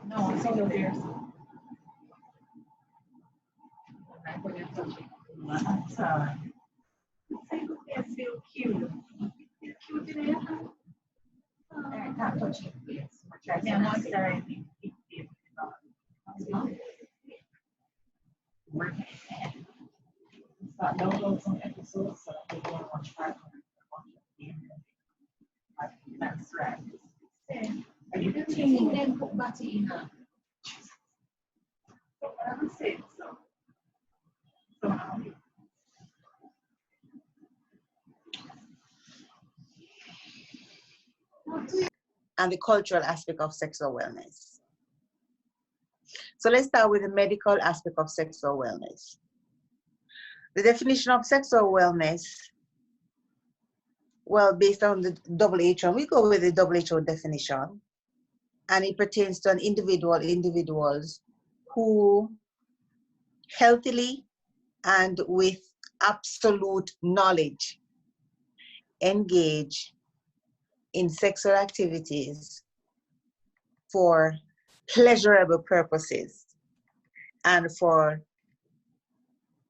No, it's all yours. I'm going to touch it. That's it's feel cute. It's cute in it. I can't touch it, please. Yeah, moisturizing. Start download some episodes so that we can watch part of it. That's right. Are you the team then put Batty in her? So what I'm saying, so and the cultural aspect of sexual wellness. So let's start with the medical aspect of sexual wellness. The definition of sexual wellness, well, based on the WHO, we go with the WHO definition, and it pertains to an individuals who healthily and with absolute knowledge engage in sexual activities for pleasurable purposes and for,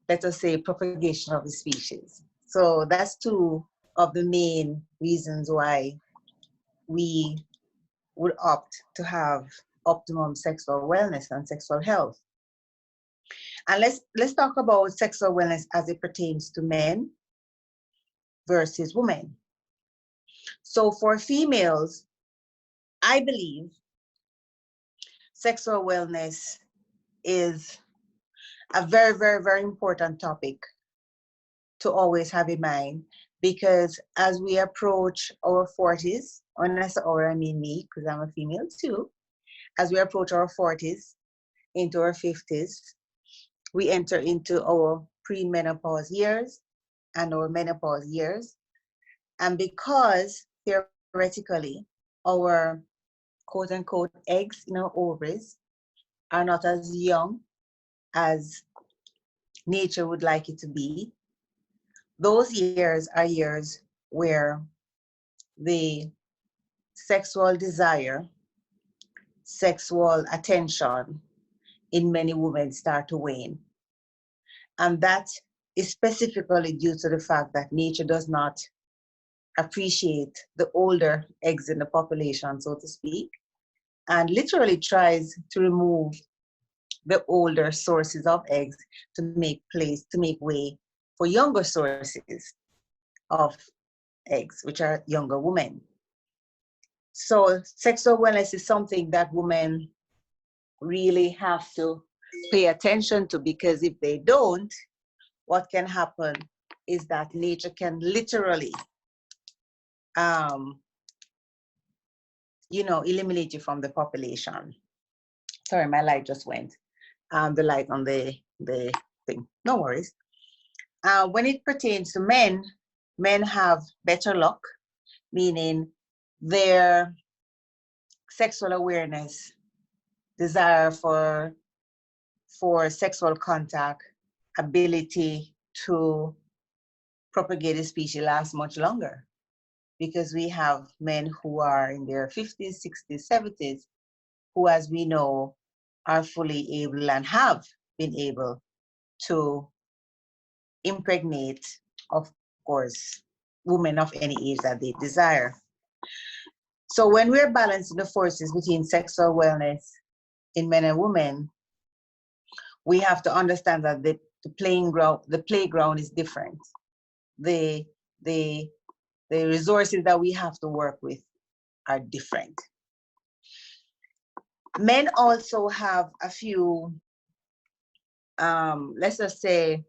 let us say, propagation of the species. So that's two of the main reasons why we would opt to have optimum sexual wellness and sexual health. And let's talk about sexual wellness as it pertains to men versus women. So for females, I believe sexual wellness is a very, very, very important topic to always have in mind, because as we approach our 40s, when I say our, I mean me, because I'm a female too, as we approach our 40s into our 50s, we enter into our premenopause years and our menopause years. And because theoretically our quote unquote eggs in our ovaries are not as young as nature would like it to be, those years are years where the sexual desire, sexual attention in many women start to wane. And that is specifically due to the fact that nature does not appreciate the older eggs in the population, so to speak, and literally tries to remove the older sources of eggs to make way for younger sources of eggs, which are younger women. So sexual wellness is something that women really have to pay attention to, because if they don't, what can happen is that nature can literally eliminate you from the population. Sorry, my light just went. The light on the thing. No worries. When it pertains to men, men have better luck, meaning their sexual awareness, desire for sexual contact, ability to propagate a species lasts much longer, because we have men who are in their 50s, 60s, 70s, who, as we know, are fully able and have been able to impregnate, of course, women of any age that they desire. So when we're balancing the forces between sexual wellness in men and women, we have to understand that the playground is different. The resources that we have to work with are different. Men also have a few, let's just say,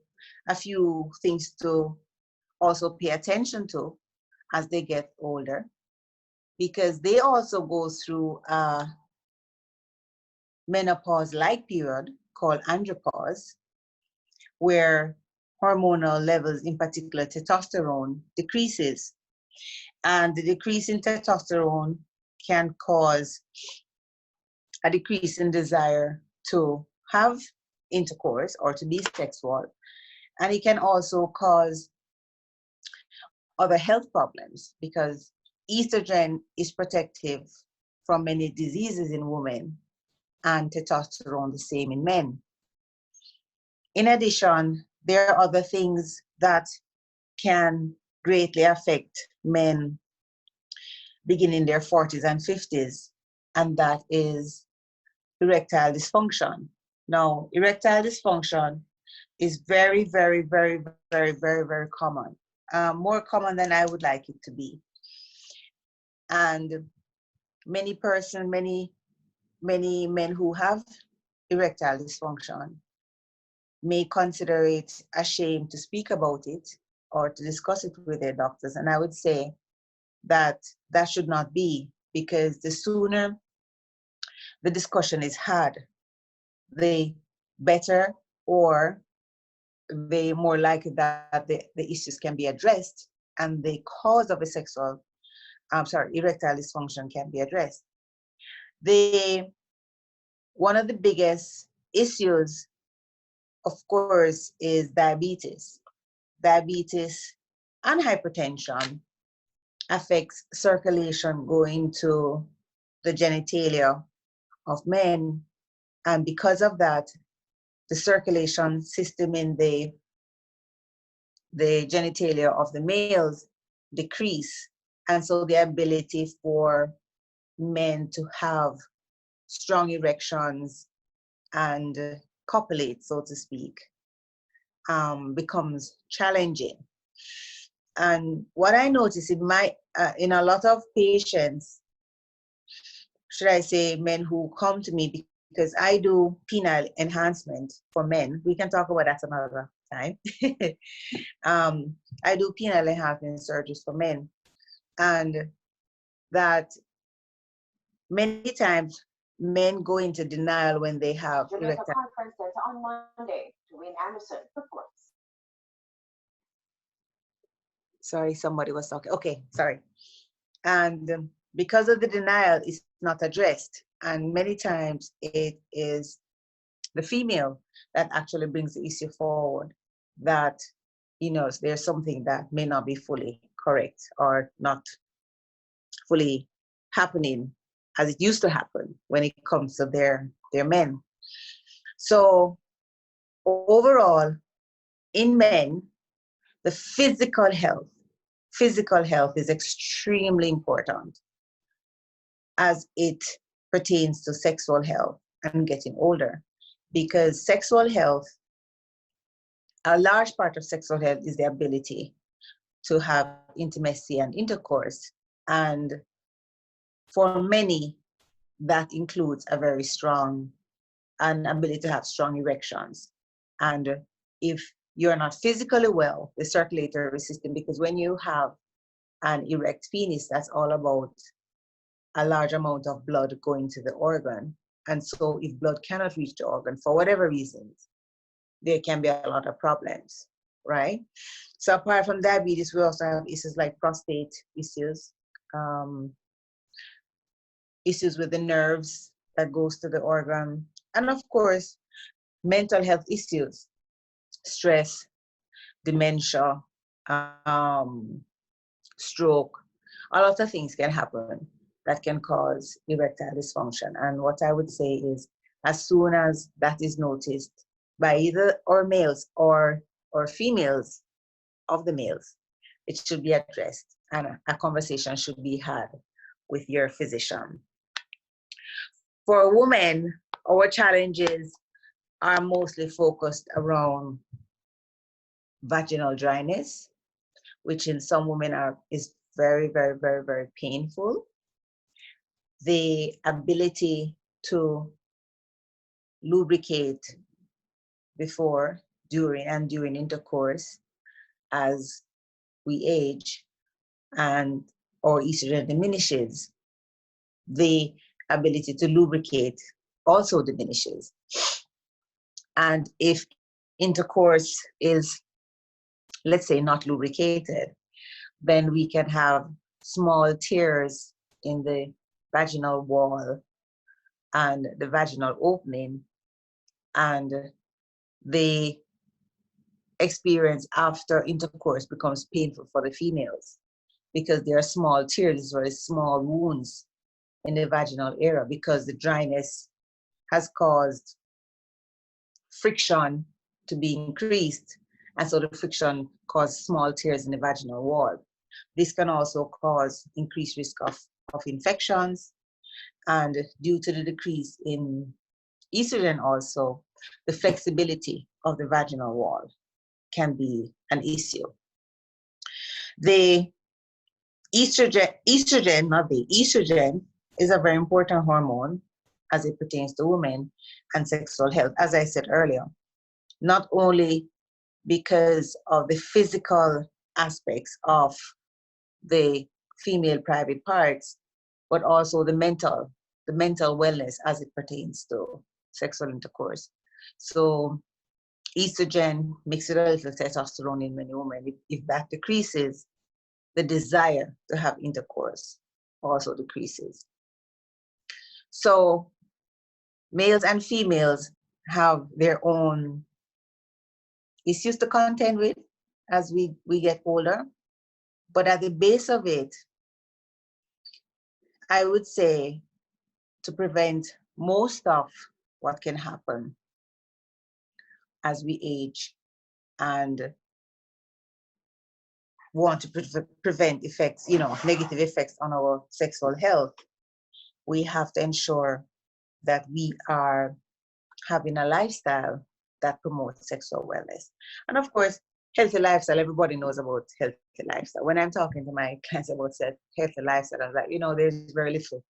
a few things to also pay attention to as they get older, because they also go through a menopause-like period called andropause, where hormonal levels, in particular testosterone, decreases. And the decrease in testosterone can cause a decrease in desire to have intercourse or to be sexual. And it can also cause other health problems, because estrogen is protective from many diseases in women, and testosterone the same in men. In addition, there are other things that can greatly affect men beginning their 40s and 50s, and that is erectile dysfunction. Now, erectile dysfunction is very, very, very, very, very, very common, more common than I would like it to be. And many men who have erectile dysfunction may consider it a shame to speak about it or to discuss it with their doctors. And I would say that that should not be, because the sooner the discussion is had, the better, or the more likely that the issues can be addressed and the cause of a erectile dysfunction can be addressed. One of the biggest issues, of course, is diabetes. Diabetes and hypertension affects circulation going to the genitalia of men. And because of that, the circulation system in the genitalia of the males decrease. And so the ability for men to have strong erections and copulate, so to speak, becomes challenging. And what I notice in a lot of patients, should I say men who come to me, because I do penile enhancement for men. We can talk about that another time. I do penile enhancement surgeries for men. And that many times men go into denial when they have erectile. Conference center on Monday. Dwayne Anderson reports. Sorry, somebody was talking. Okay, sorry. And because of the denial, it's not addressed. And many times it is the female that actually brings the issue forward, that, there's something that may not be fully correct or not fully happening as it used to happen when it comes to their men. So overall, in men, the physical health is extremely important as it pertains to sexual health and getting older, because a large part of sexual health is the ability to have intimacy and intercourse. And for many, that includes an ability to have strong erections. And if you're not physically well, the circulatory system, because when you have an erect penis, that's all about a large amount of blood going to the organ. And so if blood cannot reach the organ for whatever reasons, there can be a lot of problems, right? So apart from diabetes, we also have issues like prostate issues, issues with the nerves that goes to the organ, and of course, mental health issues, stress, dementia, stroke. A lot of things can happen that can cause erectile dysfunction. And what I would say is, as soon as that is noticed by either or males or females of the males, it should be addressed and a conversation should be had with your physician. For women, our challenges are mostly focused around vaginal dryness, which in some women is very, very, very, very painful. The ability to lubricate before, during, and during intercourse as we age and our estrogen diminishes, the ability to lubricate also diminishes. And if intercourse is, let's say, not lubricated, then we can have small tears in the vaginal wall and the vaginal opening, and the experience after intercourse becomes painful for the females because there are small tears or small wounds in the vaginal area because the dryness has caused friction to be increased. And so the friction causes small tears in the vaginal wall. This can also cause increased risk of infections. And due to the decrease in estrogen also, the flexibility of the vaginal wall can be an issue. The estrogen is a very important hormone as it pertains to women and sexual health, as I said earlier, not only because of the physical aspects of the female private parts, but also the mental wellness as it pertains to sexual intercourse. So estrogen makes it a little testosterone in many women. If that decreases, the desire to have intercourse also decreases. So males and females have their own issues to contend with as we get older. But at the base of it, I would say to prevent most of what can happen as we age and want to prevent effects, negative effects on our sexual health, we have to ensure that we are having a lifestyle that promotes sexual wellness. And of course, healthy lifestyle, everybody knows about healthy lifestyle. When I'm talking to my clients about healthy lifestyle, I'm like, there's very little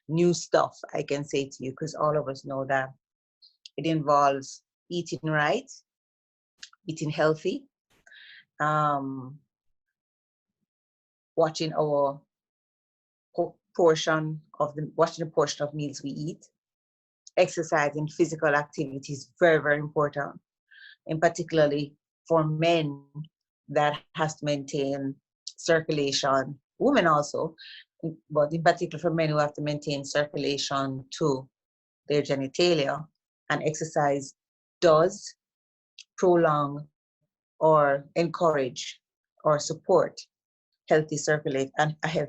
new stuff I can say to you because all of us know that it involves eating right, eating healthy, watching the portion of meals we eat. Exercising, physical activity is very, very important, and particularly for men that has to maintain circulation, women also, but in particular for men who have to maintain circulation to their genitalia. And exercise does prolong or encourage or support a healthy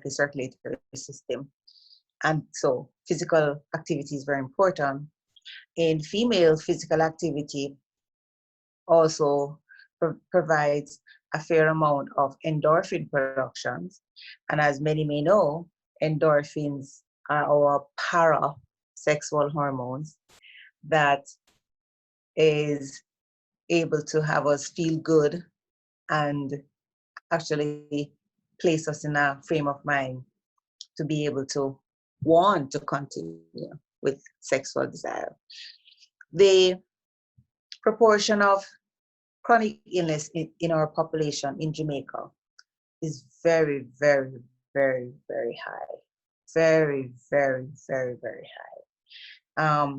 circulatory system. And so physical activity is very important. In female, physical activity also provides a fair amount of endorphin productions. And as many may know, endorphins are our para-sexual hormones that is able to have us feel good and actually place us in a frame of mind to be able to want to continue with sexual desire. The proportion of chronic illness in our population in Jamaica is very, very, very, very high. Very, very, very, very high.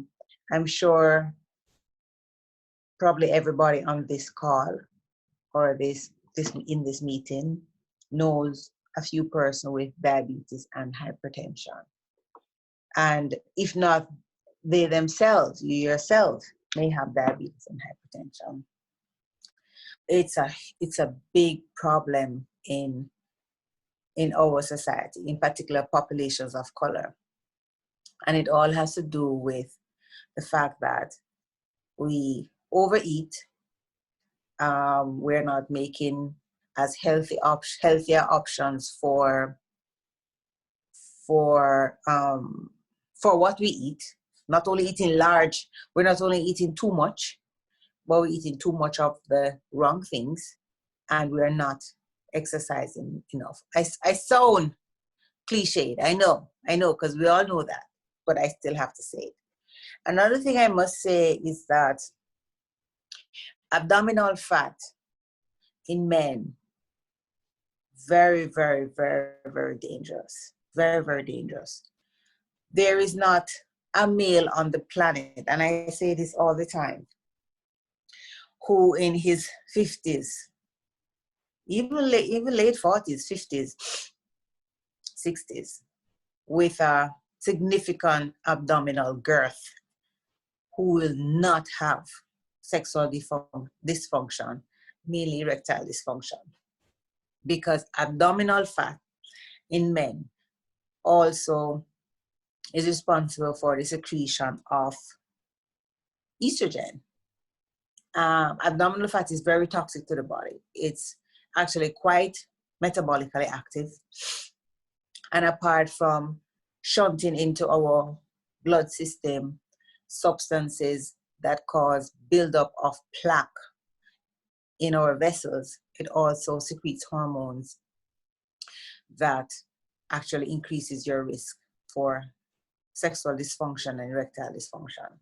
I'm sure probably everybody on this call or this in this meeting knows a few persons with diabetes and hypertension. And if not, they themselves, you yourself, may have diabetes and hypertension. It's a big problem in our society, in particular populations of color. And it all has to do with the fact that we overeat. We're not making as healthier options for what we eat. Not only eating large, we're not only eating too much, but we're eating too much of the wrong things, and we're not exercising enough. I sound cliched, I know, because we all know that, but I still have to say it. Another thing I must say is that abdominal fat in men, very, very, very, very dangerous. Very, very dangerous. There is not a male on the planet, and I say this all the time, who in his 50s, even late 40s, 50s, 60s, with a significant abdominal girth, who will not have sexual dysfunction, mainly erectile dysfunction. Because abdominal fat in men also is responsible for the secretion of estrogen. Abdominal fat is very toxic to the body. It's actually quite metabolically active. And apart from shunting into our blood system substances that cause buildup of plaque in our vessels, it also secretes hormones that actually increases your risk for sexual dysfunction and erectile dysfunction.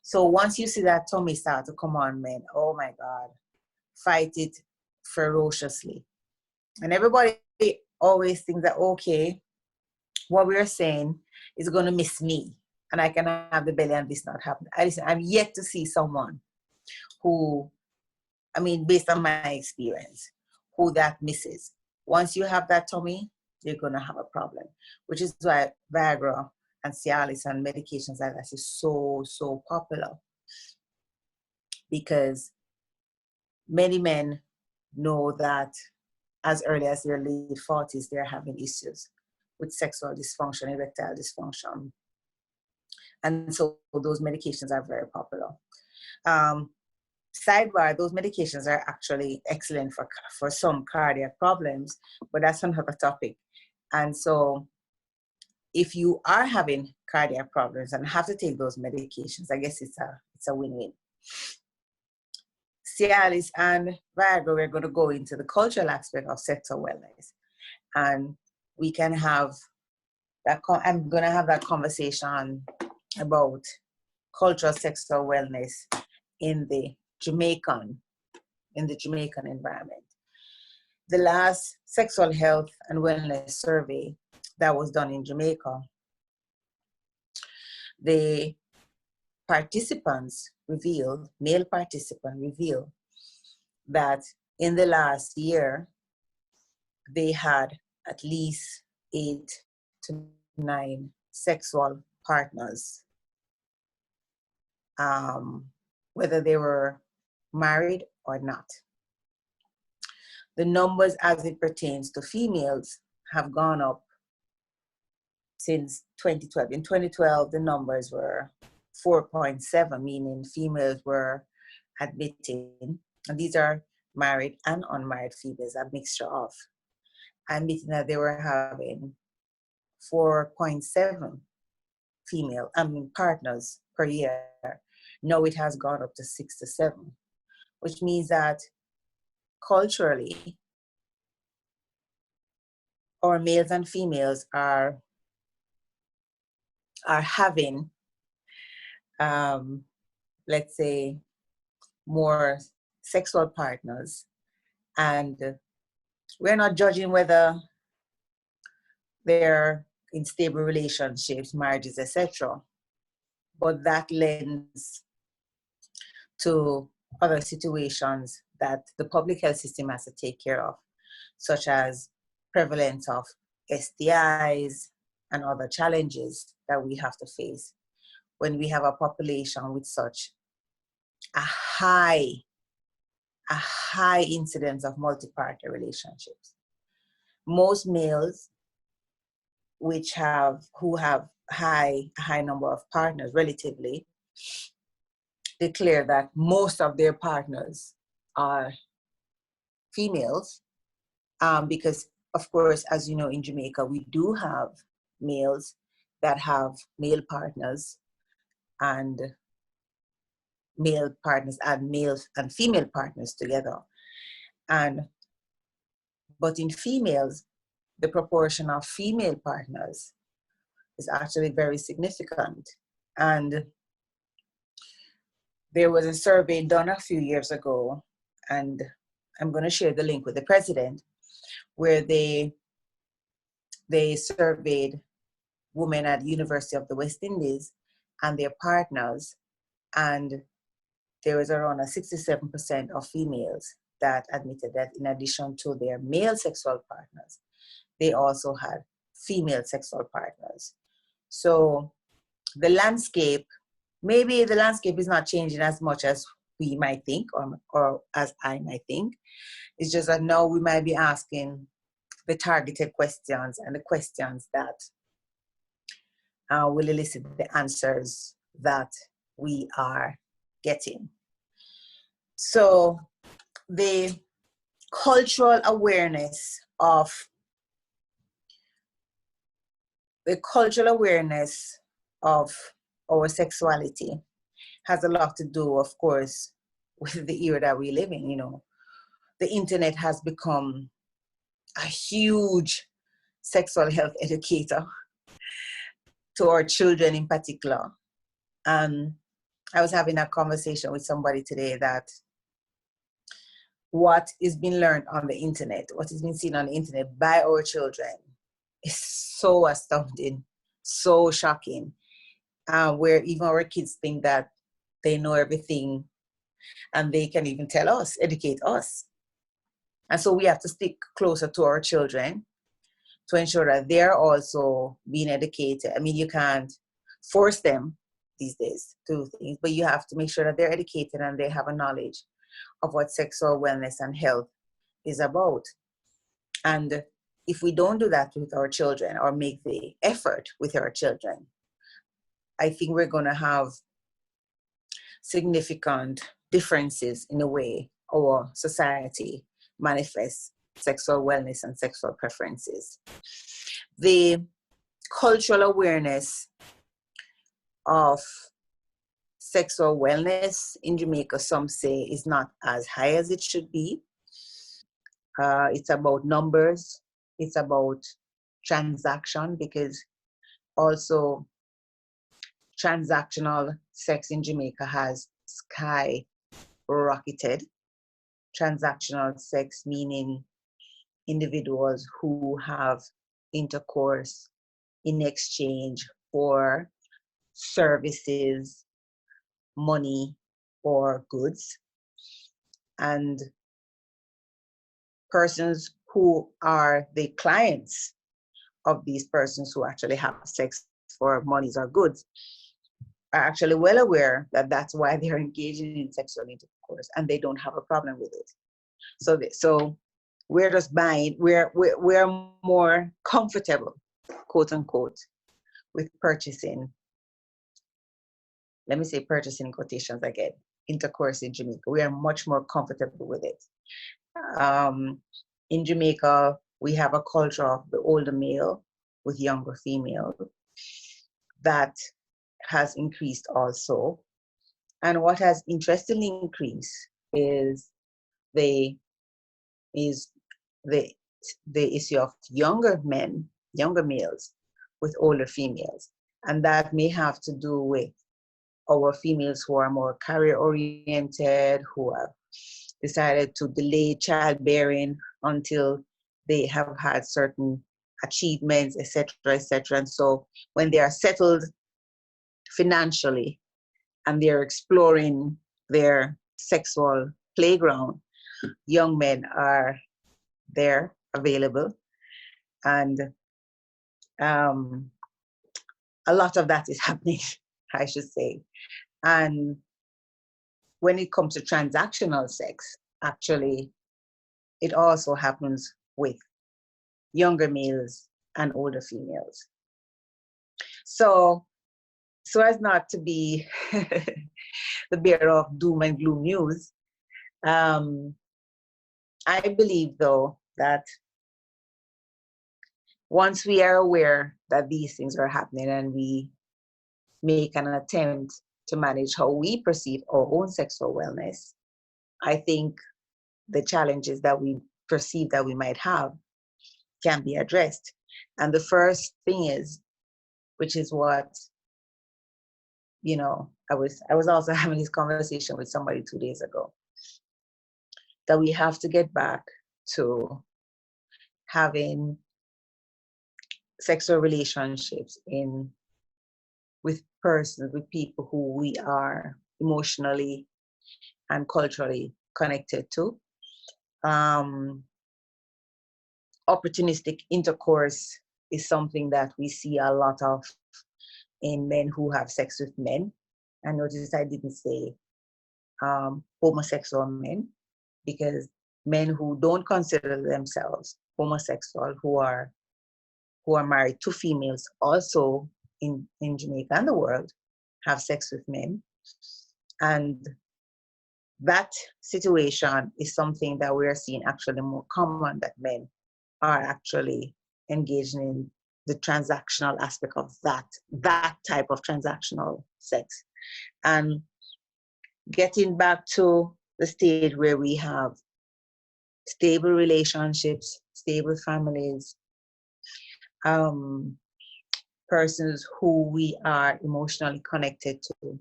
So once you see that tummy start to come on, men, oh my God, fight it ferociously. And everybody always thinks that, okay, what we're saying is going to miss me and I can have the belly and this not happen. I'm yet to see someone who, I mean, based on my experience, who that misses. Once you have that tummy, you're going to have a problem, which is why Viagra and Cialis and medications like that is so popular, because many men know that as early as their late 40s, they're having issues with sexual dysfunction, erectile dysfunction. And so those medications are very popular. Sidebar, those medications are actually excellent for some cardiac problems, but that's another topic. And so if you are having cardiac problems and have to take those medications, I guess it's a win-win. Cialis and Viagra, we're going to go into the cultural aspect of sexual wellness. And we can have that, I'm going to have that conversation about cultural sexual wellness in the Jamaican environment. The last sexual health and wellness survey that was done in Jamaica, the male participants revealed that in the last year, they had at least 8 to 9 sexual partners, whether they were married or not. The numbers as it pertains to females have gone up since 2012. In 2012, the numbers were 4.7, meaning females were admitting, and these are married and unmarried females, a mixture of, admitting that they were having 4.7 partners per year. Now it has gone up to 6 to 7, which means that culturally, our males and females are having, let's say, more sexual partners. And we're not judging whether they're in stable relationships, marriages, etc. But that lends to other situations that the public health system has to take care of, such as prevalence of STIs and other challenges that we have to face when we have a population with such a high incidence of multi-partner relationships. Most males who have a high number of partners relatively declare that most of their partners are females, because of course, as you know, in Jamaica, we do have males that have male partners and male partners and males and female partners together. But in females, the proportion of female partners is actually very significant. And there was a survey done a few years ago, and I'm going to share the link with the president, where they surveyed women at the University of the West Indies and their partners, and there was around 67% of females that admitted that in addition to their male sexual partners, they also had female sexual partners. So the landscape, maybe the landscape is not changing as much as we might think, or as I might think. It's just that now we might be asking the targeted questions and the questions that will elicit the answers that we are getting. So the cultural awareness of our sexuality has a lot to do, of course, with the era that we live in. You know, the internet has become a huge sexual health educator to our children in particular. I was having a conversation with somebody today that what is being learned on the internet, what is being seen on the internet by our children is so astounding, so shocking, where even our kids think that they know everything and they can even tell us, educate us. And so we have to stick closer to our children to ensure that they're also being educated. I mean, you can't force them these days to do things, but you have to make sure that they're educated and they have a knowledge of what sexual wellness and health is about. And if we don't do that with our children or make the effort with our children, I think we're going to have significant differences in the way our society manifests sexual wellness and sexual preferences. The cultural awareness of sexual wellness in Jamaica, some say, is not as high as it should be. It's about numbers, it's about transaction, because also transactional sex in Jamaica has skyrocketed. Transactional sex meaning individuals who have intercourse in exchange for services, money, or goods. And persons who are the clients of these persons who actually have sex for monies or goods are actually well aware that that's why they're engaging in sexual intercourse, and they don't have a problem with it. So we're just buying, we're more comfortable, quote unquote, with purchasing, let me say purchasing quotations again, intercourse in Jamaica. We are much more comfortable with it. In Jamaica, we have a culture of the older male with younger female that has increased also. And what has interestingly increased is the issue of younger men, younger males with older females. And that may have to do with our females who are more career oriented, who have decided to delay childbearing until they have had certain achievements, etc., etc. And so when they are settled financially and they're exploring their sexual playground, young men are there, available, and a lot of that is happening, I should say. And when it comes to transactional sex, actually, it also happens with younger males and older females. So as not to be the bearer of doom and gloom news, I believe, though, that once we are aware that these things are happening and we make an attempt to manage how we perceive our own sexual wellness, I think the challenges that we perceive that we might have can be addressed. And the first thing is, which is what, I was also having this conversation with somebody 2 days ago, that we have to get back to having sexual relationships with people who we are emotionally and culturally connected to. Opportunistic intercourse is something that we see a lot of in men who have sex with men. And notice I didn't say homosexual men, because men who don't consider themselves homosexual, who are married to females, also in Jamaica and the world have sex with men. And that situation is something that we are seeing actually more common, that men are actually engaging in the transactional aspect of that type of transactional sex. And getting back to the stage where we have stable relationships, stable families, persons who we are emotionally connected to,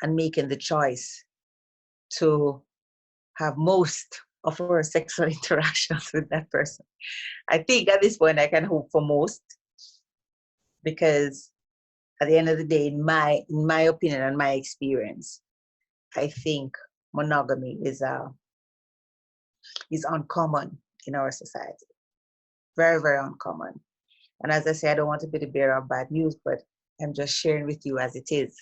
and making the choice to have most of our sexual interactions with that person. I think at this point I can hope for most, because at the end of the day, in my opinion and my experience, I think monogamy is uncommon in our society. Very, very uncommon. And as I say, I don't want to be the bearer of bad news, but I'm just sharing with you as it is.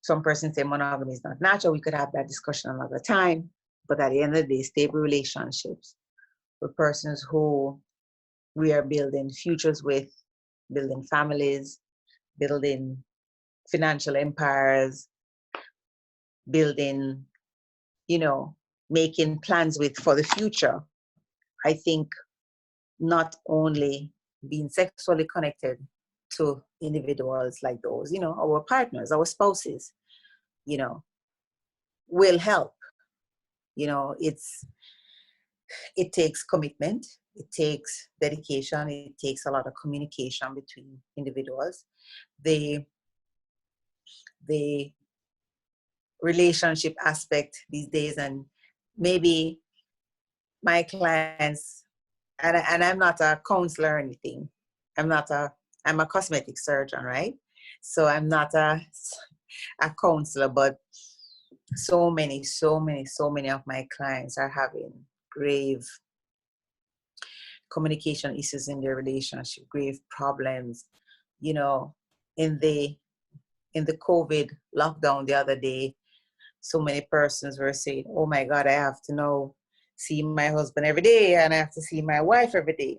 Some persons say monogamy is not natural. We could have that discussion another time. But at the end of the day, stable relationships with persons who we are building futures with, building families, building financial empires, building, making plans with for the future. I think not only being sexually connected to individuals like those, our partners, our spouses, will help. It takes commitment, it takes dedication, it takes a lot of communication between individuals. The relationship aspect these days, and maybe my clients, and I'm not a counselor or anything. I'm a cosmetic surgeon, right? So I'm not a counselor, but so many of my clients are having grave communication issues in their relationship, grave problems. In the COVID lockdown the other day, so many persons were saying, oh my God, I have to now see my husband every day and I have to see my wife every day.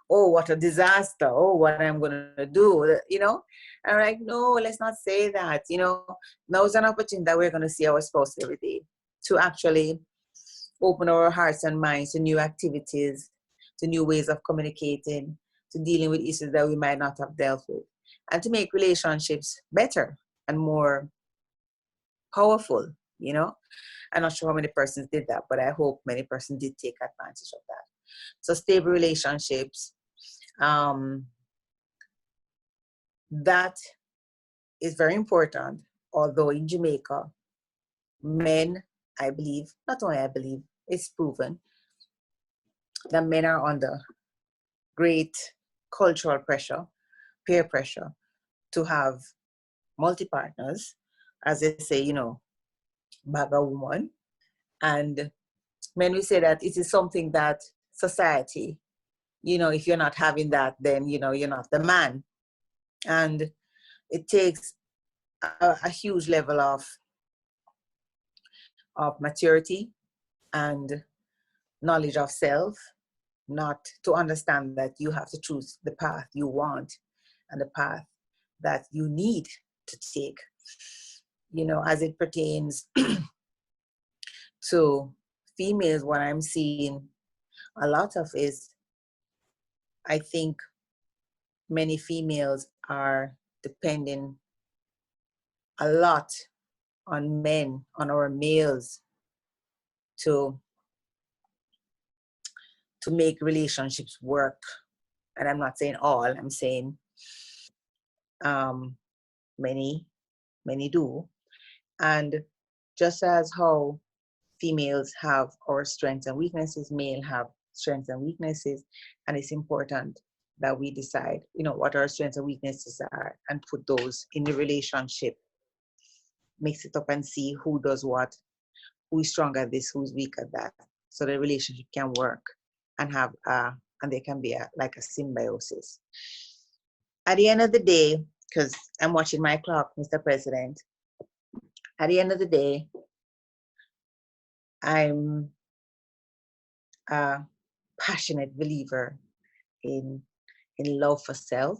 Oh, what a disaster. Oh, what I'm going to do, I'm like, no, let's not say that. Now is an opportunity that we're going to see our spouse every day, to actually open our hearts and minds to new activities, to new ways of communicating, to dealing with issues that we might not have dealt with, and to make relationships better and more powerful. I'm not sure how many persons did that, but I hope many persons did take advantage of that. So stable relationships, that is very important. Although in Jamaica, men, I believe, not only I believe, it's proven that men are under great cultural pressure, peer pressure, to have multi-partners, as they say, bag a woman. And men will say that it is something that society, if you're not having that, then, you're not the man. And it takes a huge level of maturity and knowledge of self, not to understand that you have to choose the path you want and the path that you need to take. As it pertains to females, what I'm seeing a lot of is, I think many females are depending a lot on men, on our males, to make relationships work. And I'm not saying all, I'm saying many do. And just as how females have our strengths and weaknesses, male have strengths and weaknesses, and it's important that we decide, what our strengths and weaknesses are, and put those in the relationship, mix it up and see who does what, who is strong at this, who's weak at that, so the relationship can work and there can be like a symbiosis. At the end of the day, because I'm watching my clock, Mr. President, at the end of the day, I'm a passionate believer in love for self,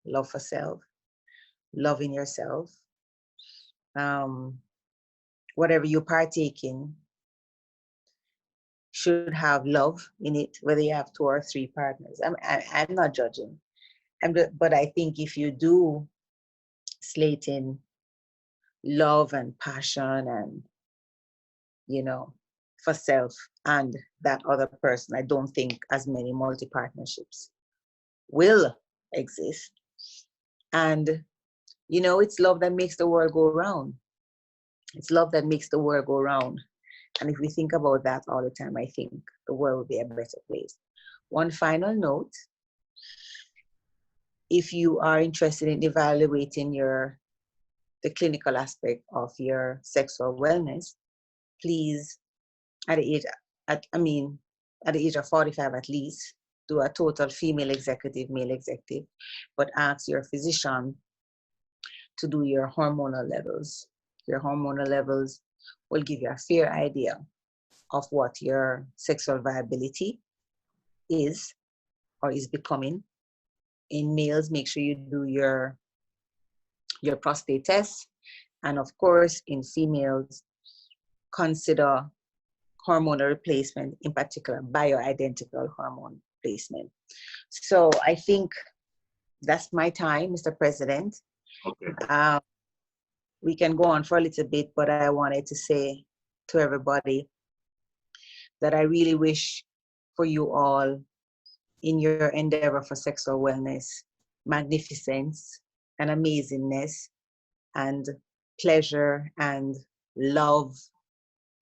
loving yourself. Whatever you partake in should have love in it, whether you have 2 or 3 partners. I'm not judging. But I think if you do slate in love and passion and, for self and that other person, I don't think as many multi-partnerships will exist. And, it's love that makes the world go round. It's love that makes the world go round. And if we think about that all the time, I think the world will be a better place. One final note, if you are interested in evaluating the clinical aspect of your sexual wellness, please, at the age of 45 at least, do a total female executive, male executive, but ask your physician to do your hormonal levels. Your hormonal levels will give you a fair idea of what your sexual viability is or is becoming. In males, make sure you do your prostate test. And of course, in females, consider hormonal replacement, in particular, bioidentical hormone replacement. So I think that's my time, Mr. President. Okay. We can go on for a little bit, but I wanted to say to everybody that I really wish for you all in your endeavor for sexual wellness, magnificence and amazingness and pleasure and love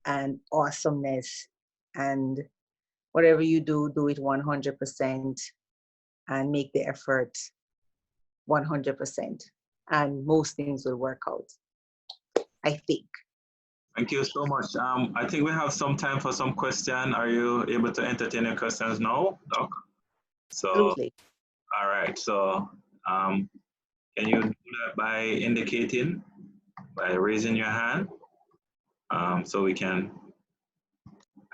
and awesomeness. And whatever you do, do it 100% and make the effort 100%. And most things will work out, I think. Thank you so much. I think we have some time for some question. Are you able to entertain your questions now, Doc? So, Absolutely. all right. So, can you do that by indicating, by raising your hand, so we can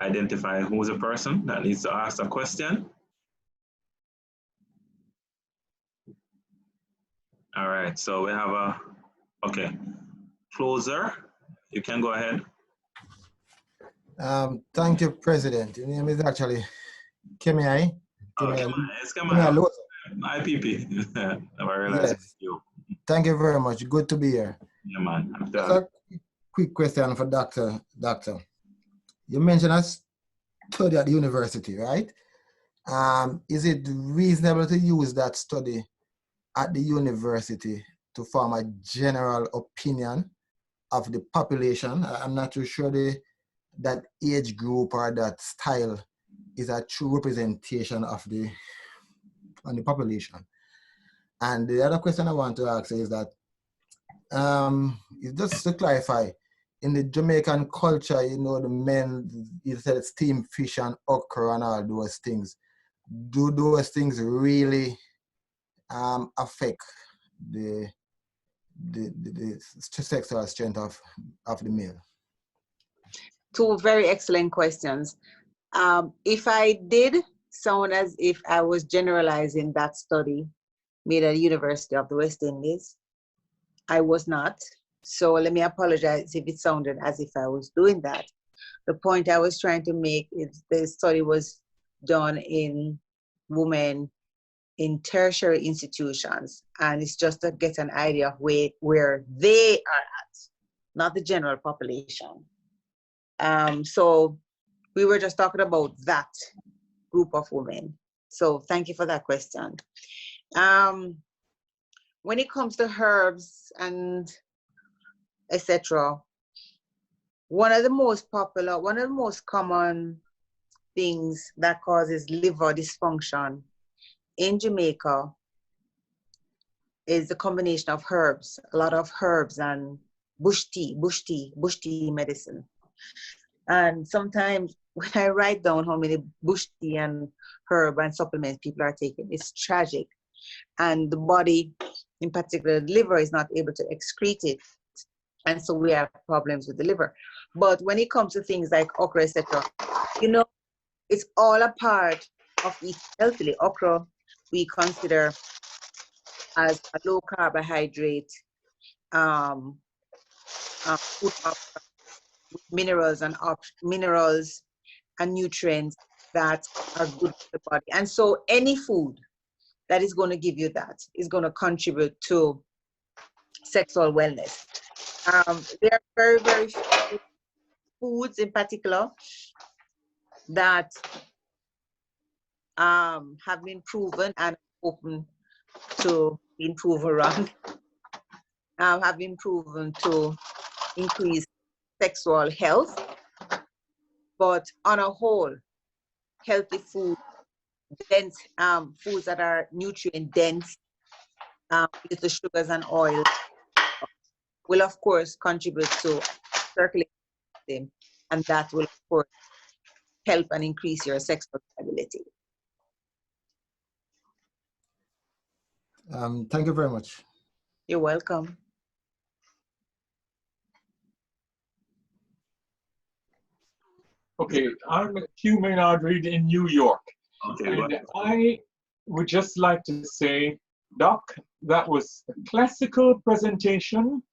identify who's the person that needs to ask a question? All right. So we have okay. Closer, you can go ahead. Thank you, President. Your name is actually Kemi. It's Kemi. IPP. I realized yes. You. Thank you very much. Good to be here. Yeah, man. Just a quick question for Doctor. You mentioned a study at the university, right? Is it reasonable to use that study at the university to form a general opinion of the population? I'm not too sure that age group or that style is a true representation of the population. And the other question I want to ask is that, just to clarify, in the Jamaican culture, the men, you said steamed fish and okra and all those things. Do those things really affect the sexual strength of the male? 2 very excellent questions. If I did sound as if I was generalizing that study made at the University of the West Indies, I was not. So let me apologize if it sounded as if I was doing that. The point I was trying to make is the study was done in women in tertiary institutions, and it's just to get an idea of where they are at, not the general population. So we were just talking about that group of women. So thank you for that question. When it comes to herbs and etc., one of the most common things that causes liver dysfunction in Jamaica is the combination of herbs, a lot of herbs and bush tea medicine. And sometimes when I write down how many bush tea and herb and supplements people are taking, it's tragic. And the body, in particular the liver, is not able to excrete it. And so we have problems with the liver. But when it comes to things like okra, etc., it's all a part of eating healthily. Okra we consider as a low carbohydrate food option with minerals and nutrients that are good for the body. And so any food that is going to give you that is going to contribute to sexual wellness. There are very, very few foods in particular that have been proven and open to being proven wrong, have been proven to increase sexual health. But on a whole, healthy food, dense foods that are nutrient dense, with the sugars and oils, will of course contribute to circulation, and that will of course help and increase your sexual ability. Thank you very much. You're welcome. Okay, I'm Hugh Maynard Reid in New York. Okay, And I would just like to say, Doc, that was a classical presentation.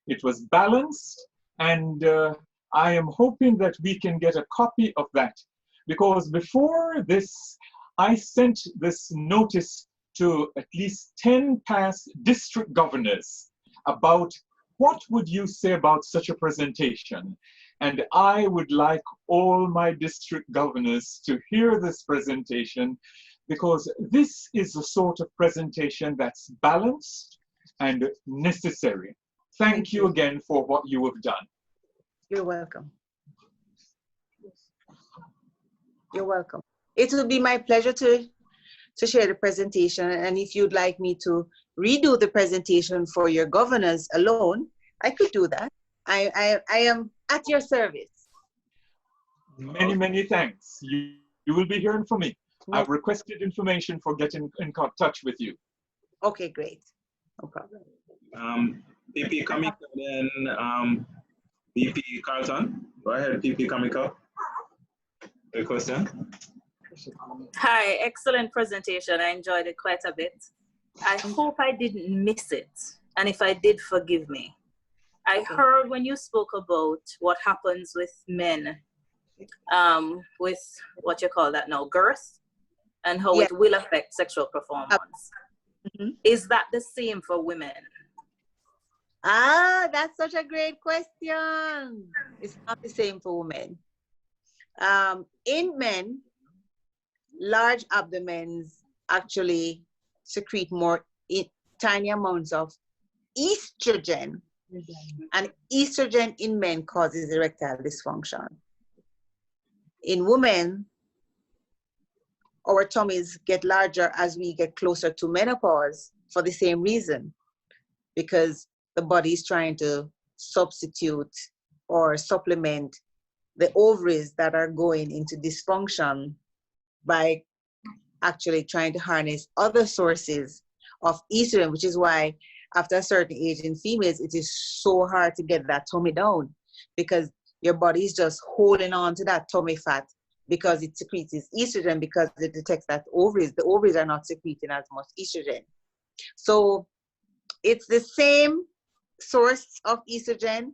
It was balanced, and I am hoping that we can get a copy of that, because before this, I sent this notice to at least 10 past district governors about what would you say about such a presentation. And I would like all my district governors to hear this presentation, because this is the sort of presentation that's balanced and necessary. Thank you again for what you have done. You're welcome. You're welcome. It will be my pleasure to share the presentation. And if you'd like me to redo the presentation for your governors alone, I could do that. I am at your service. Many, many thanks. You will be hearing from me. No. I've requested information for getting in touch with you. Okay, great. No problem. PP Kamiko, then BP Carlton. Go ahead, PP Kamiko. The question. Hi, excellent presentation. I enjoyed it quite a bit. I hope I didn't miss it. And if I did, forgive me. I heard when you spoke about what happens with men, with what you call that now, girth, and how it will affect sexual performance. Is that the same for women? Ah, that's such a great question. It's not the same for women. In men, large abdomens actually secrete more tiny amounts of estrogen, and estrogen in men causes erectile dysfunction. In women, our tummies get larger as we get closer to menopause for the same reason, because the body is trying to substitute or supplement the ovaries that are going into dysfunction by actually trying to harness other sources of estrogen, which is why after a certain age in females, it is so hard to get that tummy down, because your body is just holding on to that tummy fat because it secretes its estrogen, because it detects that the ovaries are not secreting as much estrogen. So it's the same source of estrogen,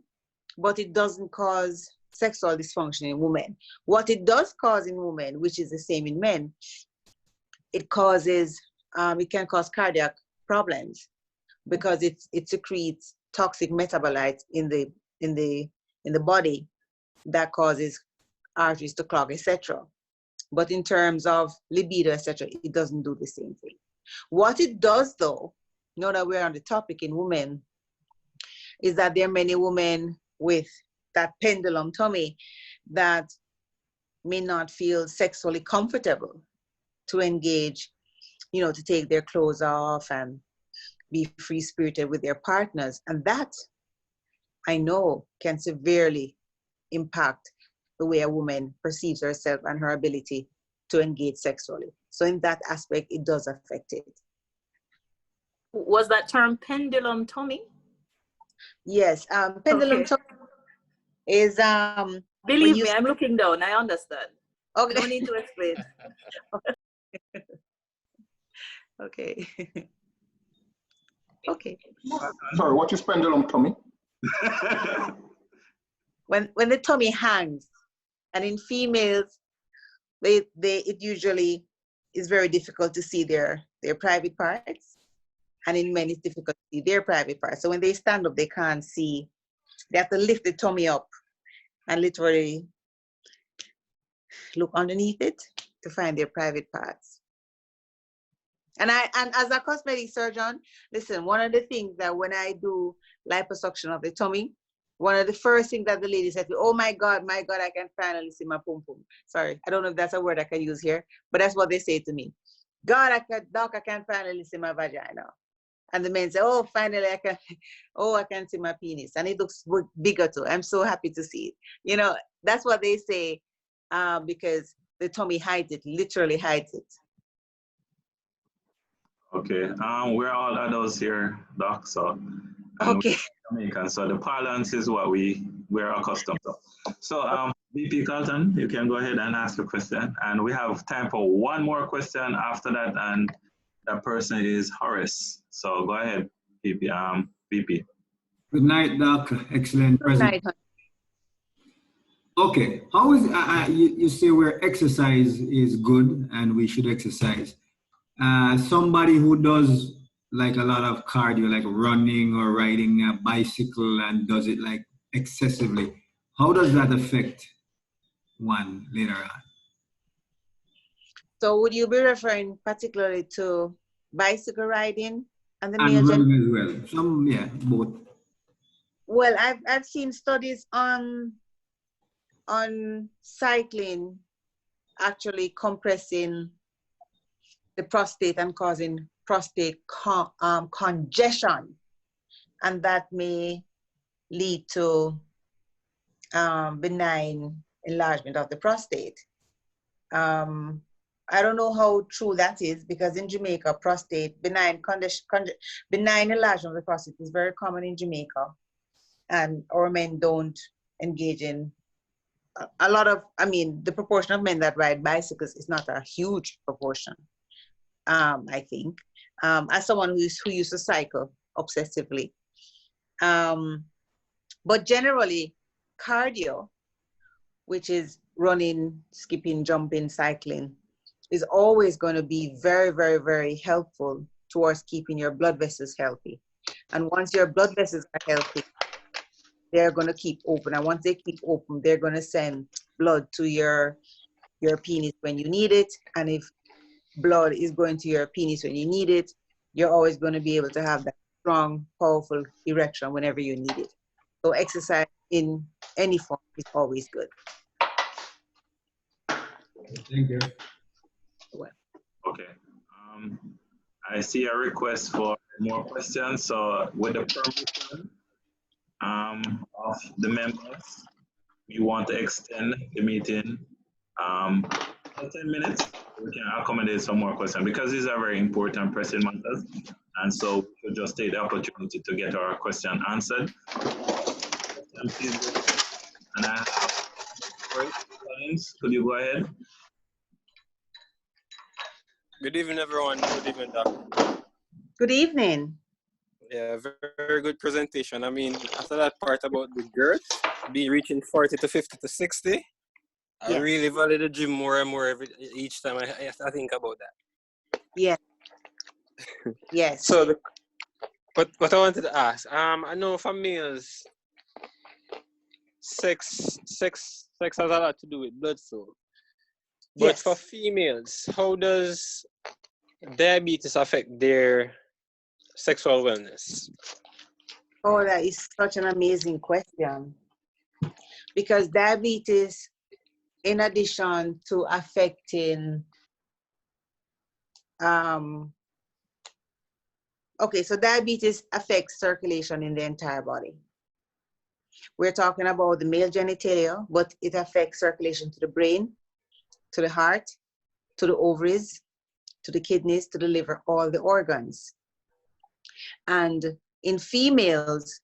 but it doesn't cause sexual dysfunction in women. What it does cause in women, which is the same in men, it can cause cardiac problems, because it secretes toxic metabolites in the body that causes arteries to clog, etc. But in terms of libido, etc., it doesn't do the same thing. What it does, though, now that we're on the topic in women, is that there are many women with that pendulum tummy that may not feel sexually comfortable to engage, to take their clothes off and be free-spirited with their partners. And that, I know, can severely impact the way a woman perceives herself and her ability to engage sexually. So in that aspect, it does affect it. Was that term pendulum tummy? Yes, pendulum tummy is Believe me, I'm looking down. I understand. Okay. No need to explain. Okay. Okay. Sorry, what is pendulum tummy? When the tummy hangs, and in females, it usually is very difficult to see their private parts, and in men it's difficult to see their private parts. So when they stand up, they can't see. They have to lift the tummy up and literally look underneath it to find their private parts. And as a cosmetic surgeon, listen, one of the things that when I do liposuction of the tummy, one of the first things that the lady said, oh my God, I can finally see my pum pum. Sorry, I don't know if that's a word I can use here, but that's what they say to me. God, Doc, I can finally see my vagina. And the men say, oh, finally I can see my penis. And it looks bigger too. I'm so happy to see it. You know, that's what they say because the tummy hides it, literally hides it. Okay, we're all adults here, Doc, so. Okay. Jamaican, so the parlance is what we're accustomed to. So, VP Carlton, you can go ahead and ask a question. And we have time for one more question after that, and that person is Horace. So go ahead, VP. Good night, Doc. Excellent presentation. Good night. Okay, how is you say where exercise is good and we should exercise? Somebody who does like a lot of cardio, like running or riding a bicycle and does it like excessively, how does that affect one later on? So would you be referring particularly to bicycle riding and the And male running as well? Some, yeah, both. Well, I've seen studies on cycling actually compressing the prostate and causing prostate congestion, and that may lead to benign enlargement of the prostate. I don't know how true that is because in Jamaica, benign enlargement of the prostate is very common in Jamaica, and our men don't engage in a lot of, the proportion of men that ride bicycles is not a huge proportion, I think, as someone who used to cycle obsessively. But generally, cardio, which is running, skipping, jumping, cycling, is always going to be very, very, very helpful towards keeping your blood vessels healthy. And once your blood vessels are healthy, they're going to keep open. And once they keep open, they're going to send blood to your penis when you need it. And if blood is going to your penis when you need it, you're always going to be able to have that strong, powerful erection whenever you need it. So exercise in any form is always good. Thank you. Okay. I see a request for more questions. So with the permission of the members, we want to extend the meeting 10 minutes. We can accommodate some more questions because these are very important pressing matters. And so we should just take the opportunity to get our question answered. And I have Collins. Could you go ahead? Good evening, everyone. Good evening, Doc. Good evening. Yeah, very good presentation. I mean, after that part about the girth, reaching 40 to 50 to 60, yes. I really value the gym more and more each time I think about that. Yeah. Yes. So, what I wanted to ask, I know for males, sex has a lot to do with blood flow. But yes. For females, how does diabetes affect their sexual wellness? Oh, that is such an amazing question. Because diabetes, in addition to affecting, so diabetes affects circulation in the entire body. We're talking about the male genitalia, but it affects circulation to the brain, to the heart, to the ovaries, to the kidneys, to the liver, all the organs. And in females,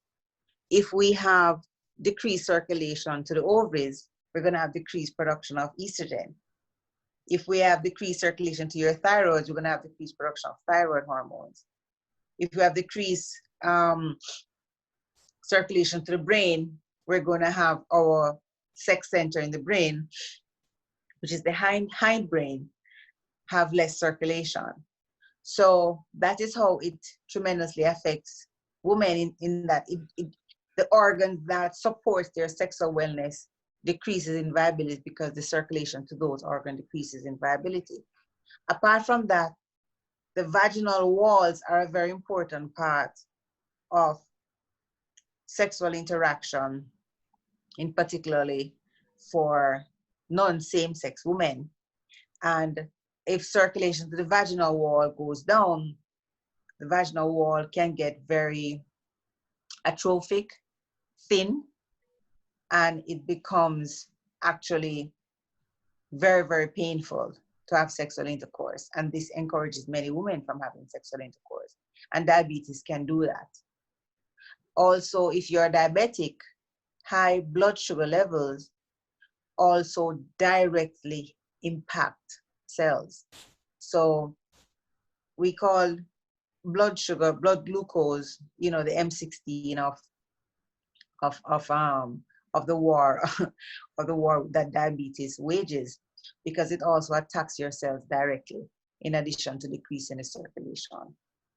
if we have decreased circulation to the ovaries, we're going to have decreased production of estrogen. If we have decreased circulation to your thyroid, you're going to have decreased production of thyroid hormones. If you have decreased circulation to the brain, we're going to have our sex center in the brain, which is the hind brain, have less circulation. So that is how it tremendously affects women in that the organs that support their sexual wellness decreases in viability because the circulation to those organs decreases in viability. Apart from that, the vaginal walls are a very important part of sexual interaction, in particularly for non-same-sex women. And if circulation to the vaginal wall goes down, the vaginal wall can get very atrophic, thin, and it becomes actually very, very painful to have sexual intercourse. And this encourages many women from having sexual intercourse. And diabetes can do that. Also, if you're diabetic, high blood sugar levels also directly impact cells. So we call blood sugar, blood glucose, the M16 of the war of the war that diabetes wages, because it also attacks your cells directly in addition to decreasing the circulation.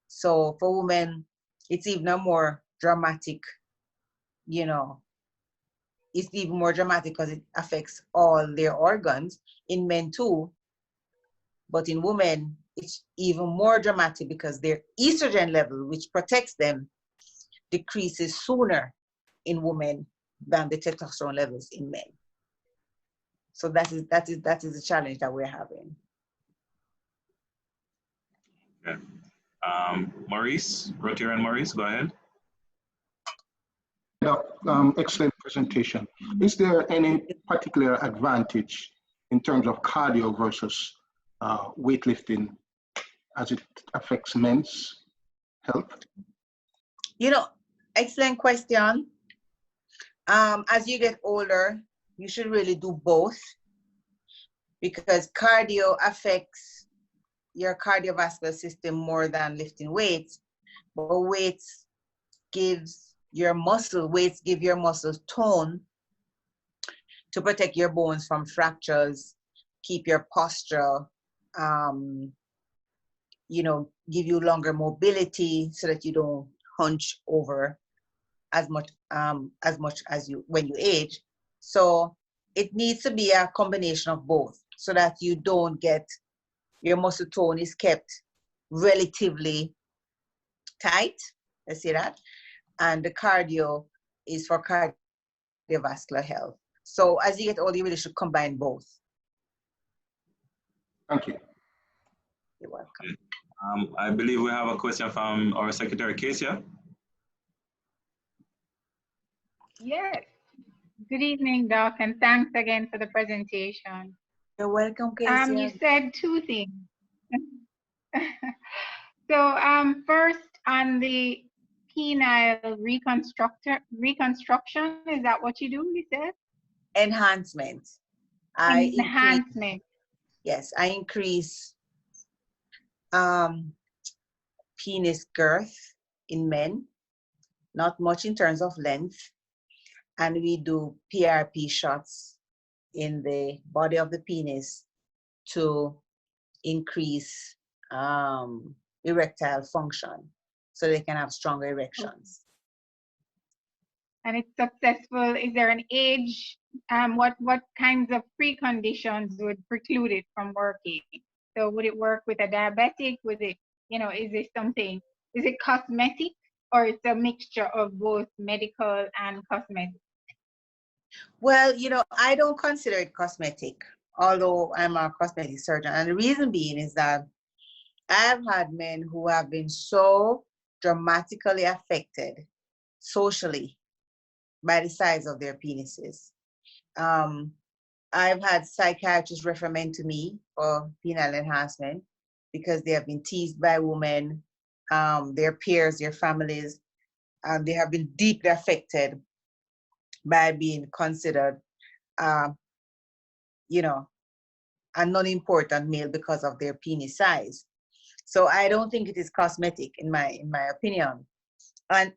So for women, it's even a more dramatic, it's even more dramatic because it affects all their organs. In men too, but in women, it's even more dramatic because their estrogen level, which protects them, decreases sooner in women than the testosterone levels in men. So that is the challenge that we're having. Okay. Maurice, Rotarian Maurice, go ahead. Yeah, excellent presentation. Is there any particular advantage in terms of cardio versus weightlifting as it affects men's health? Excellent question. As you get older, you should really do both, because cardio affects your cardiovascular system more than lifting weights. But weights give your muscles tone to protect your bones from fractures, keep your posture, give you longer mobility so that you don't hunch over as much as you when you age. So it needs to be a combination of both so that you don't get, your muscle tone is kept relatively tight, let's say that, and the cardio is for cardiovascular health. So as you get older, you really should combine both. Thank you. You're welcome. Okay. I believe we have a question from our Secretary Kesia. Yes. Good evening, Doc, and thanks again for the presentation. You're welcome, Kesia. You said two things. So first, on the penile reconstruction, is that what you do, you said? Enhancement. Enhancement. Yes, I increase penis girth in men, not much in terms of length. And we do PRP shots in the body of the penis to increase erectile function so they can have stronger erections. And it's successful. Is there an age? What kinds of preconditions would preclude it from working? So would it work with a diabetic? Would it, is it cosmetic, or it's a mixture of both medical and cosmetic? Well, I don't consider it cosmetic, although I'm a cosmetic surgeon. And the reason being is that I've had men who have been so dramatically affected socially by the size of their penises. I've had psychiatrists refer men to me for penile enhancement because they have been teased by women, their peers, their families, and they have been deeply affected by being considered, a non-important male because of their penis size. So I don't think it is cosmetic in my opinion. And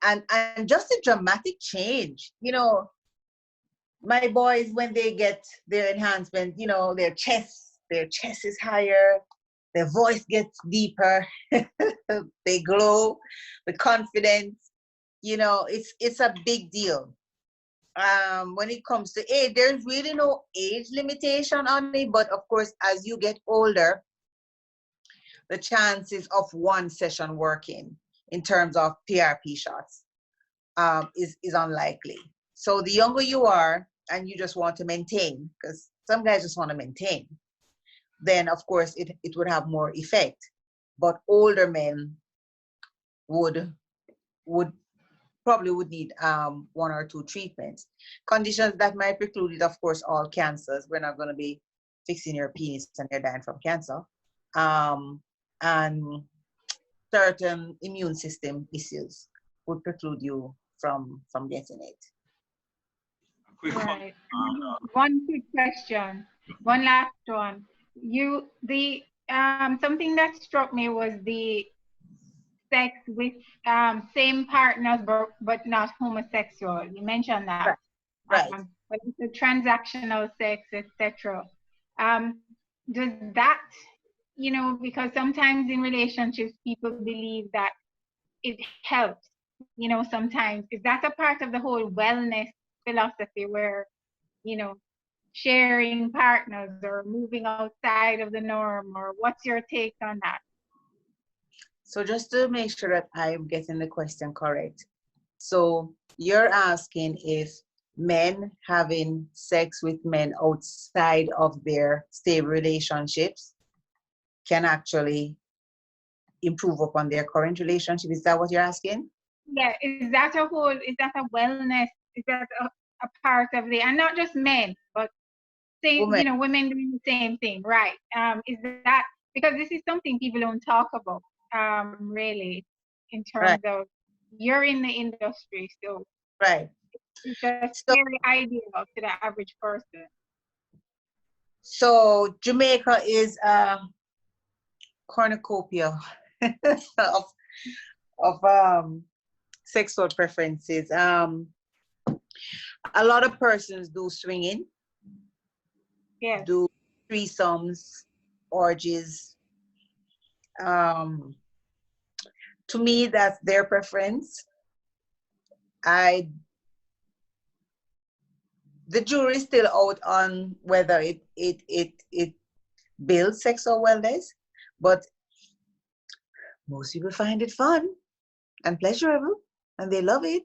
just a dramatic change, you know, my boys, when they get their enhancement, you know, their chest is higher, their voice gets deeper, they glow with confidence. You know, it's a big deal. When it comes to age, there's really no age limitation on it, but of course, as you get older, the chances of one session working in terms of PRP shots is unlikely. So the younger you are and you just want to maintain, because some guys just want to maintain, then of course it would have more effect. But older men would probably need one or two treatments. Conditions that might preclude it, of course, all cancers. We're not going to be fixing your penis and you're dying from cancer. And certain immune system issues would preclude you from getting it. Right. One quick question, one last one. Something that struck me was the sex with same partners but not homosexual. You mentioned that. Right. But it's the transactional sex, etc. Does that, you know, because sometimes in relationships people believe that it helps, you know, sometimes. Is that a part of the whole wellness philosophy where, you know, sharing partners or moving outside of the norm, or what's your take on that? So just to make sure that I'm getting the question correct. So you're asking if men having sex with men outside of their stable relationships can actually improve upon their current relationship. Is that what you're asking? Yeah, is that a wellness, is that a part of the, and not just men, but same, you know, women doing the same thing, right? Is that, because this is something people don't talk about, really, in terms of, you're in the industry, so it's just very ideal to the average person. So Jamaica is a cornucopia of sexual preferences. A lot of persons do swinging, do threesomes, orgies. To me, that's their preference. The jury is still out on whether it builds sexual wellness, but most people find it fun and pleasurable, and they love it.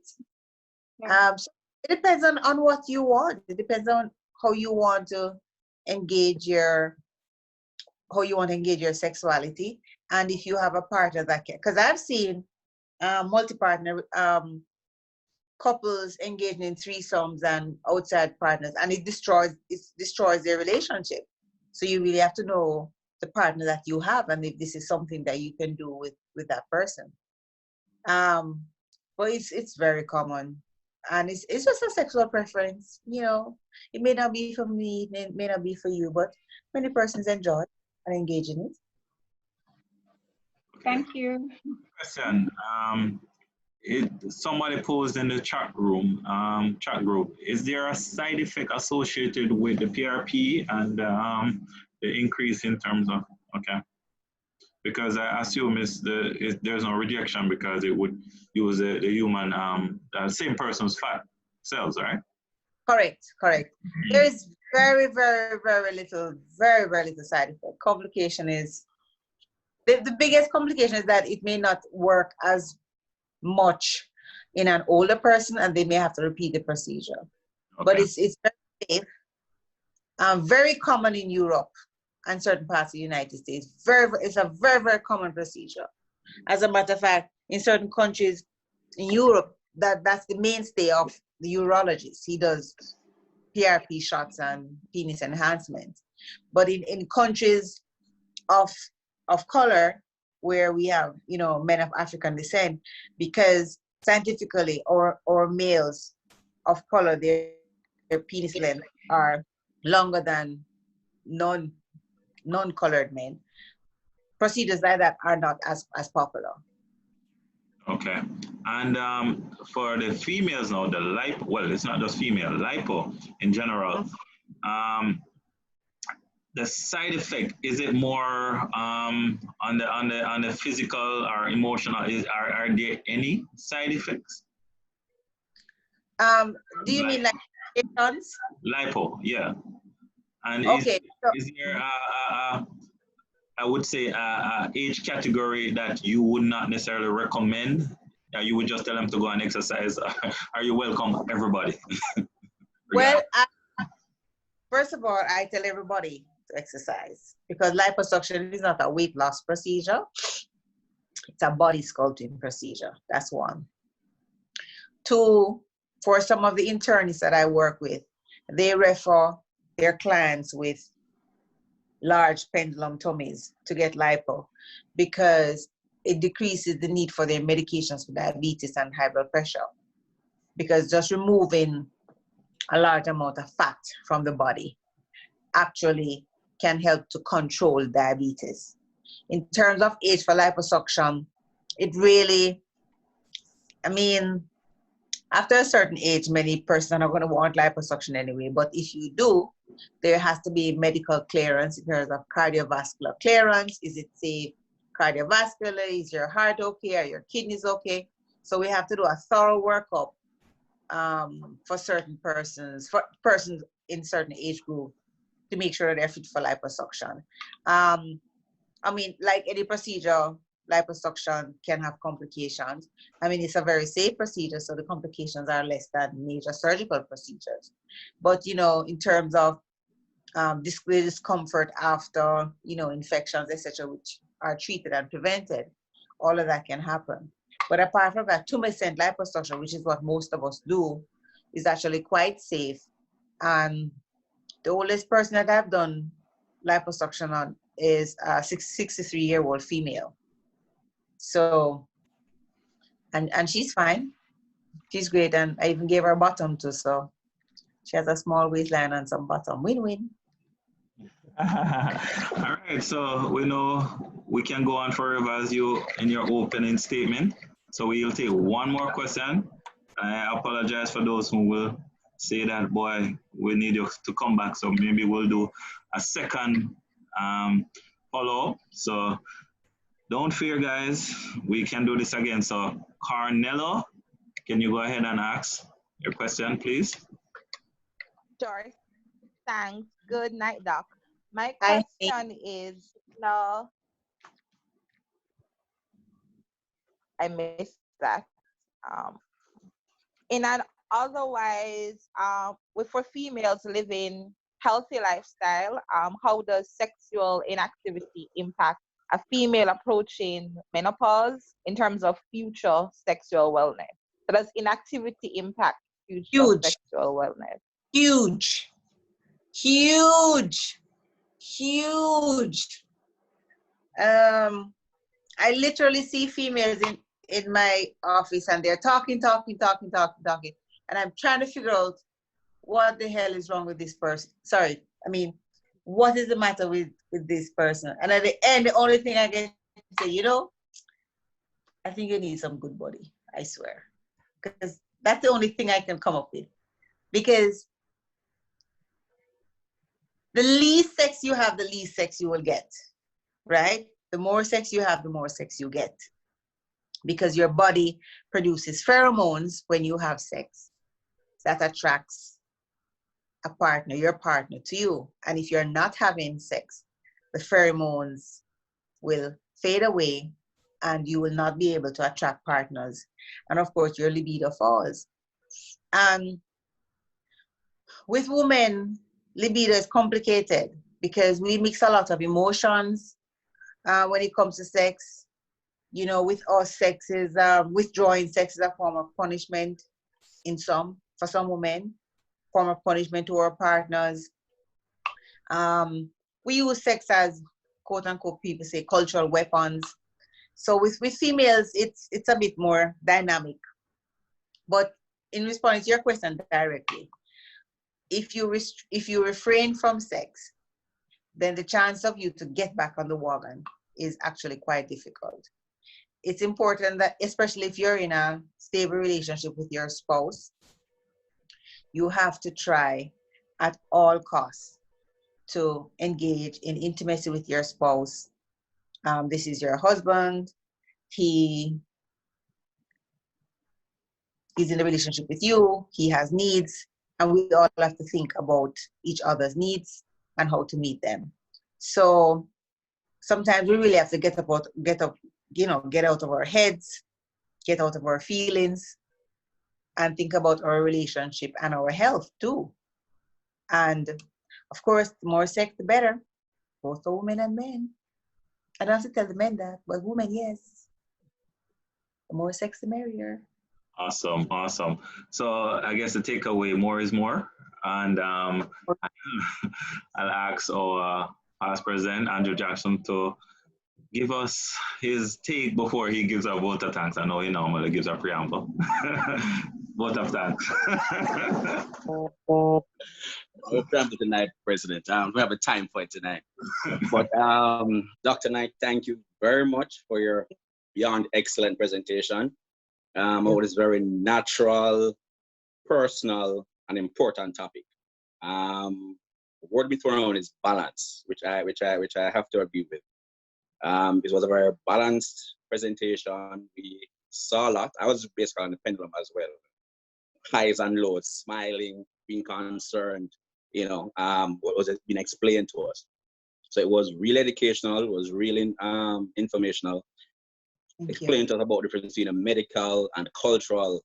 So it depends on what you want. It depends on how you want to engage your sexuality, and if you have a partner that can. Because I've seen multi-partner couples engaging in threesomes and outside partners, and it destroys their relationship. So you really have to know the partner that you have, and if this is something that you can do with that person. But it's very common, and it's just a sexual preference. You know, it may not be for me, it may not be for you, but many persons enjoy and engage in it. Thank you. Question. Somebody posed in the chat group, is there a side effect associated with the PRP and the increase in terms of, okay, because I assume there's no rejection because it would use the human, same person's fat cells, right? Correct. There is very little side effect. Complication is, the biggest complication is that it may not work as much in an older person, and they may have to repeat the procedure. Okay. But it's very safe, very common in Europe and certain parts of the United States. It's a very common procedure. As a matter of fact, in certain countries in Europe, that's the mainstay of the urologist. He does PRP shots and penis enhancement. But in countries of color, where we have, you know, men of African descent, because scientifically, or males of color, their penis length are longer than non-colored men, procedures like that are not as popular. Okay. And for the females now, the lipo, well, it's not just female, lipo in general. The side effect, is it more on the physical or emotional? Are there any side effects? Do you mean like patients? Lipo, yeah. And okay, is there I would say a age category that you would not necessarily recommend? You would just tell them to go and exercise. Are you welcome, everybody? Well, first of all, I tell everybody to exercise because liposuction is not a weight loss procedure. It's a body sculpting procedure. That's one. Two, for some of the internists that I work with, they refer their clients with large pendulum tummies to get lipo because it decreases the need for their medications for diabetes and high blood pressure, because just removing a large amount of fat from the body actually can help to control diabetes. In terms of age for liposuction, it really, I mean, after a certain age, many persons are not going to want liposuction anyway, but if you do, there has to be medical clearance in terms of cardiovascular clearance. Is it safe cardiovascular? Is your heart okay? Are your kidneys okay? So we have to do a thorough workup for certain persons, for persons in certain age group, to make sure they're fit for liposuction. I mean, like any procedure, liposuction can have complications. I mean, it's a very safe procedure, so the complications are less than major surgical procedures. But, you know, in terms of discomfort after, you know, infections, etc., which are treated and prevented, all of that can happen. But apart from that, 2% liposuction, which is what most of us do, is actually quite safe. And the oldest person that I've done liposuction on is a 63-year-old female. So, and she's fine. She's great. And I even gave her a bottom too. So she has a small waistline and some bottom. Win-win. All right. So we know we can go on forever as you in your opening statement. So we'll take one more question. I apologize for those who will say that, boy, we need you to come back. So maybe we'll do a second follow-up. So don't fear, guys. We can do this again. So Carnello, can you go ahead and ask your question, please? Sure. Thanks. Good night, Doc. My question is, no, I missed that. In an otherwise, for females living healthy lifestyle, how does sexual inactivity impact a female approaching menopause in terms of future sexual wellness? So does inactivity impact future sexual wellness? Huge. Huge. Huge. I literally see females in my office and they're talking. And I'm trying to figure out what the hell is wrong with this person. Sorry. I mean, what is the matter with this person? And at the end, the only thing I can say, you know, I think you need some good body, I swear. Because that's the only thing I can come up with. Because the least sex you have, the least sex you will get, right? The more sex you have, the more sex you get. Because your body produces pheromones when you have sex that attracts a partner, your partner, to you. And if you're not having sex, the pheromones will fade away and you will not be able to attract partners. And of course, your libido falls. With women, libido is complicated because we mix a lot of emotions when it comes to sex. You know, with us, sex is withdrawing sex is a form of punishment for some women, form of punishment to our partners. We use sex as, quote unquote, people say, cultural weapons. So with females, it's a bit more dynamic. But in response to your question directly, if you refrain from sex then the chance of you to get back on the wagon is actually quite difficult. It's important that, especially if you're in a stable relationship with your spouse, you have to try at all costs to engage in intimacy with your spouse. This is your husband. He is in a relationship with you. He has needs, and we all have to think about each other's needs and how to meet them. So sometimes we really have to get out of our heads, get out of our feelings, and think about our relationship and our health too. And of course, the more sex, the better, both for women and men. I don't have to tell the men that, but women, yes. The more sex, the merrier. Awesome, awesome. So I guess the takeaway, more is more. And I'll ask our past president, Andrew Jackson, to give us his take before he gives a vote of thanks. I know he normally gives a preamble. Vote of thanks. No preamble tonight, President. We have a time for it tonight. But Dr. Knight, thank you very much for your beyond excellent presentation. It was very natural, personal, and important topic. The word we thrown around is balance, which I have to agree with. It was a very balanced presentation. We saw a lot. I was basically on the pendulum as well. Highs and lows, smiling, being concerned, what was being explained to us. So it was really educational, it was really informational. Explained to us about the difference between a medical and cultural